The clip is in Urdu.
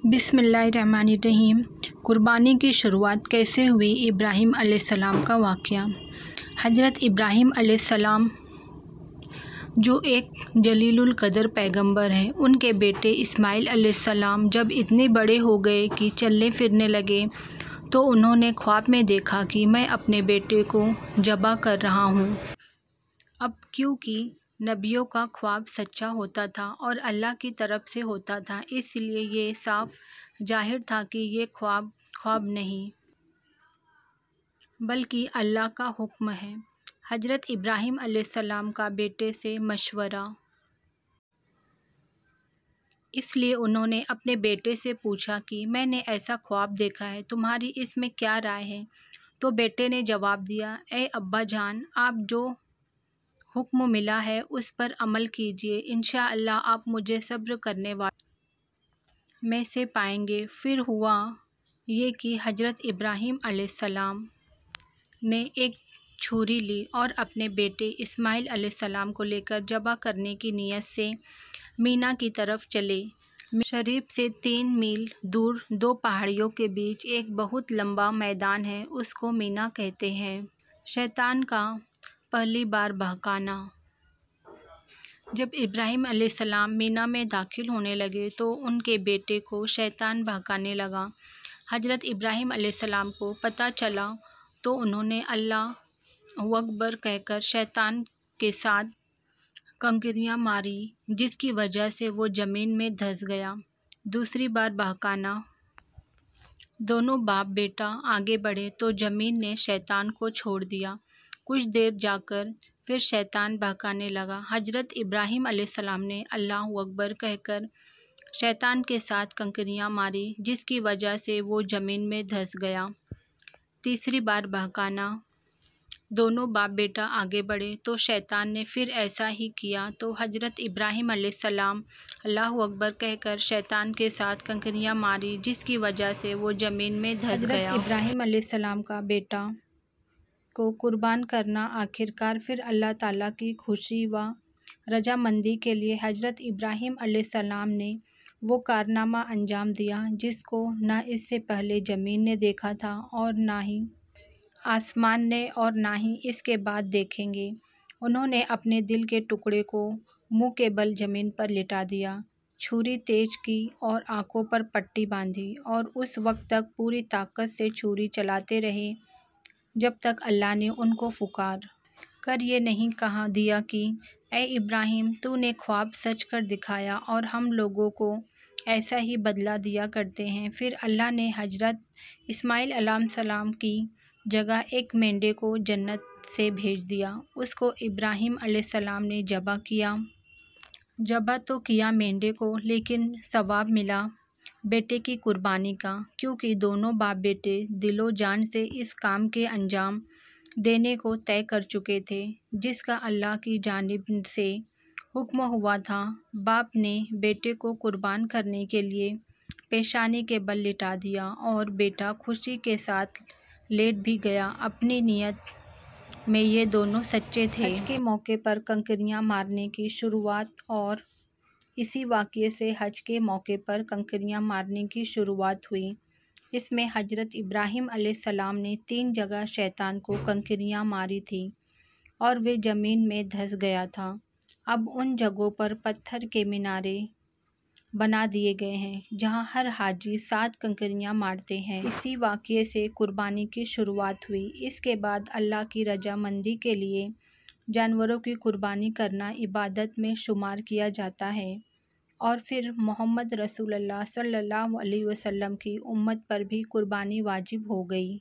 بسم اللہ الرحمن الرحیم۔ قربانی کی شروعات کیسے ہوئی؟ ابراہیم علیہ السلام کا واقعہ۔ حضرت ابراہیم علیہ السلام جو ایک جلیل القدر پیغمبر ہیں، ان کے بیٹے اسماعیل علیہ السلام جب اتنے بڑے ہو گئے کہ چلنے پھرنے لگے تو انہوں نے خواب میں دیکھا کہ میں اپنے بیٹے کو ذبح کر رہا ہوں۔ اب کیونکہ نبیوں کا خواب سچا ہوتا تھا اور اللہ کی طرف سے ہوتا تھا، اس لیے یہ صاف ظاہر تھا کہ یہ خواب نہیں بلکہ اللہ کا حکم ہے۔ حضرت ابراہیم علیہ السلام کا بیٹے سے مشورہ، اس لیے انہوں نے اپنے بیٹے سے پوچھا کہ میں نے ایسا خواب دیکھا ہے، تمہاری اس میں کیا رائے ہے؟ تو بیٹے نے جواب دیا، اے ابا جان، آپ جو حکم ملا ہے اس پر عمل کیجیے، انشاءاللہ آپ مجھے صبر کرنے والوں میں سے پائیں گے۔ پھر ہوا یہ کہ حضرت ابراہیم علیہ السلام نے ایک چھری لی اور اپنے بیٹے اسماعیل علیہ السلام کو لے کر ذبح کرنے کی نیت سے مینا کی طرف چلے۔ مینا شریف سے 3 میل دور 2 پہاڑیوں کے بیچ ایک بہت لمبا میدان ہے، اس کو مینا کہتے ہیں۔ شیطان کا پہلی بار بہکانا۔ جب ابراہیم علیہ السلام مینا میں داخل ہونے لگے تو ان کے بیٹے کو شیطان بہکانے لگا۔ حضرت ابراہیم علیہ السلام کو پتہ چلا تو انہوں نے اللہ اکبر کہہ کر شیطان کے ساتھ کنکریاں ماری، جس کی وجہ سے وہ زمین میں دھنس گیا۔ دوسری بار بہکانا۔ دونوں باپ بیٹا آگے بڑھے تو زمین نے شیطان کو چھوڑ دیا۔ کچھ دیر جا کر پھر شیطان بہکانے لگا۔ حضرت ابراہیم علیہ السلام نے اللہ اکبر کہہ کر شیطان کے ساتھ کنکریاں ماری، جس کی وجہ سے وہ زمین میں دھنس گیا۔ تیسری بار بہکانا۔ دونوں باپ بیٹا آگے بڑھے تو شیطان نے پھر ایسا ہی کیا تو حضرت ابراہیم علیہ السلام اللہ اکبر کہہ کر شیطان کے ساتھ کنکریاں ماری، جس کی وجہ سے وہ زمین میں دھنس گیا۔ حضرت ابراہیم علیہ السلام کا بیٹا کو قربان کرنا آخرکار پھر اللہ تعالیٰ کی خوشی و رضامندی کے لیے حضرت ابراہیم علیہ السلام نے وہ کارنامہ انجام دیا جس کو نہ اس سے پہلے زمین نے دیکھا تھا اور نہ ہی آسمان نے اور نہ ہی اس کے بعد دیکھیں گے۔ انہوں نے اپنے دل کے ٹکڑے کو منہ کے بل زمین پر لٹا دیا، چھری تیز کی اور آنکھوں پر پٹی باندھی اور اس وقت تک پوری طاقت سے چھری چلاتے رہے جب تک اللہ نے ان کو پکار کر یہ نہیں کہہ دیا کہ اے ابراہیم، تو نے خواب سچ کر دکھایا اور ہم لوگوں کو ایسا ہی بدلہ دیا کرتے ہیں۔ پھر اللہ نے حضرت اسماعیل علیہ السلام کی جگہ ایک مینڈے کو جنت سے بھیج دیا۔ اس کو ابراہیم علیہ السلام نے ذبح کیا۔ ذبح تو کیا مینڈے کو، لیکن ثواب ملا بیٹے کی قربانی کا، کیونکہ دونوں باپ بیٹے دل و جان سے اس کام کے انجام دینے کو طے کر چکے تھے جس کا اللہ کی جانب سے حکم ہوا تھا۔ باپ نے بیٹے کو قربان کرنے کے لیے پیشانی کے بل لٹا دیا اور بیٹا خوشی کے ساتھ لیٹ بھی گیا۔ اپنی نیت میں یہ دونوں سچے تھے۔ حج کے موقع پر کنکریاں مارنے کی شروعات اور اسی واقعے سے حج کے موقع پر کنکریاں مارنے کی شروعات ہوئی۔ اس میں حضرت ابراہیم علیہ السلام نے 3 جگہ شیطان کو کنکریاں ماری تھیں اور وہ زمین میں دھنس گیا تھا۔ اب ان جگہوں پر پتھر کے مینارے بنا دیے گئے ہیں جہاں ہر حاجی 7 کنکریاں مارتے ہیں۔ اسی واقعے سے قربانی کی شروعات ہوئی۔ اس کے بعد اللہ کی رضامندی کے لیے جانوروں کی قربانی کرنا عبادت میں شمار کیا جاتا ہے، اور پھر محمد رسول اللہ صلی اللہ علیہ وسلم کی امت پر بھی قربانی واجب ہو گئی۔